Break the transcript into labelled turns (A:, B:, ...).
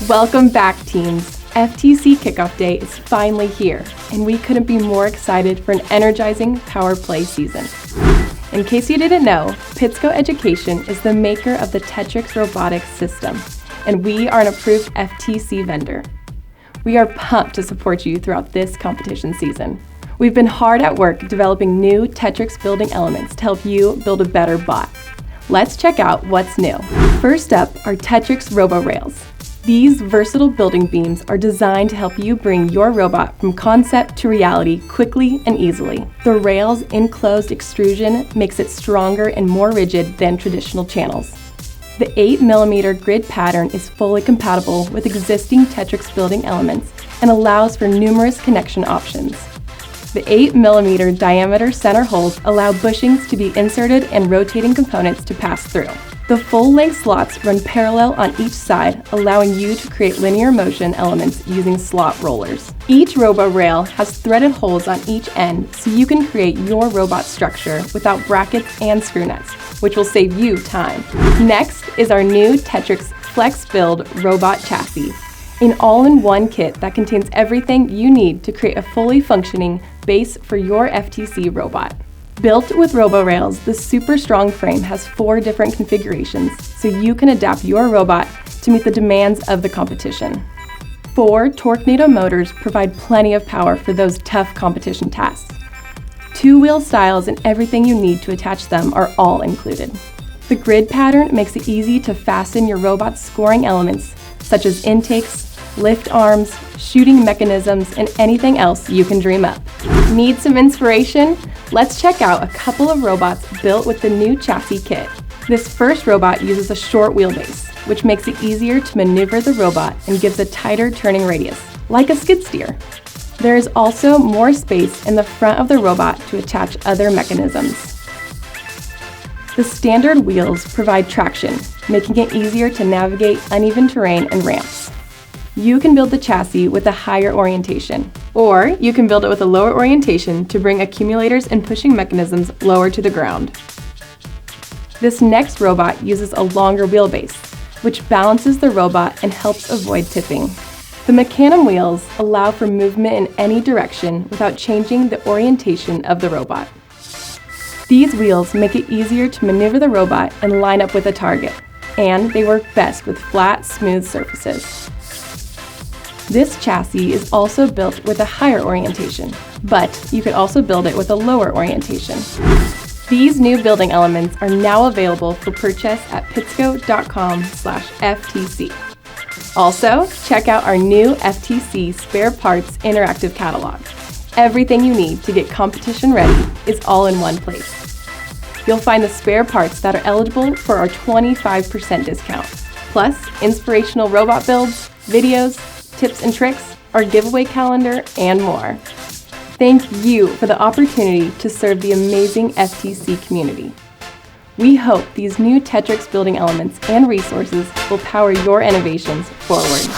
A: Welcome back, teams. FTC Kickoff Day is finally here, and we couldn't be more excited for an energizing POWERPLAY season. In case you didn't know, Pittsco Education is the maker of the Tetrix robotics system, and we are an approved FTC vendor. We are pumped to support you throughout this competition season. We've been hard at work developing new Tetrix building elements to help you build a better bot. Let's check out what's new. First up are Tetrix Robo rails. These versatile building beams are designed to help you bring your robot from concept to reality quickly and easily. The rail's enclosed extrusion makes it stronger and more rigid than traditional channels. The 8mm grid pattern is fully compatible with existing Tetrix building elements and allows for numerous connection options. The 8mm diameter center holes allow bushings to be inserted and rotating components to pass through. The full-length slots run parallel on each side, allowing you to create linear motion elements using slot rollers. Each Robo rail has threaded holes on each end so you can create your robot structure without brackets and screw nuts, which will save you time. Next is our new Tetrix Flex Build Robot Chassis, an all-in-one kit that contains everything you need to create a fully functioning base for your FTC robot. Built with Robo rails, the super strong frame has 4 different configurations, so you can adapt your robot to meet the demands of the competition. 4 Torquedo motors provide plenty of power for those tough competition tasks. 2-wheel styles and everything you need to attach them are all included. The grid pattern makes it easy to fasten your robot's scoring elements, such as intakes, lift arms, shooting mechanisms, and anything else you can dream up. Need some inspiration? Let's check out a couple of robots built with the new chassis kit. This first robot uses a short wheelbase, which makes it easier to maneuver the robot and gives a tighter turning radius, like a skid steer. There is also more space in the front of the robot to attach other mechanisms. The standard wheels provide traction, making it easier to navigate uneven terrain and ramps. You can build the chassis with a higher orientation, or you can build it with a lower orientation to bring accumulators and pushing mechanisms lower to the ground. This next robot uses a longer wheelbase, which balances the robot and helps avoid tipping. The Mecanum wheels allow for movement in any direction without changing the orientation of the robot. These wheels make it easier to maneuver the robot and line up with a target, and they work best with flat, smooth surfaces. This chassis is also built with a higher orientation, but you could also build it with a lower orientation. These new building elements are now available for purchase at pitsco.com/FTC. Also, check out our new FTC Spare Parts Interactive Catalog. Everything you need to get competition ready is all in one place. You'll find the spare parts that are eligible for our 25% discount, plus inspirational robot builds, videos, tips and tricks, our giveaway calendar, and more. Thank you for the opportunity to serve the amazing FTC community. We hope these new Tetrix building elements and resources will power your innovations forward.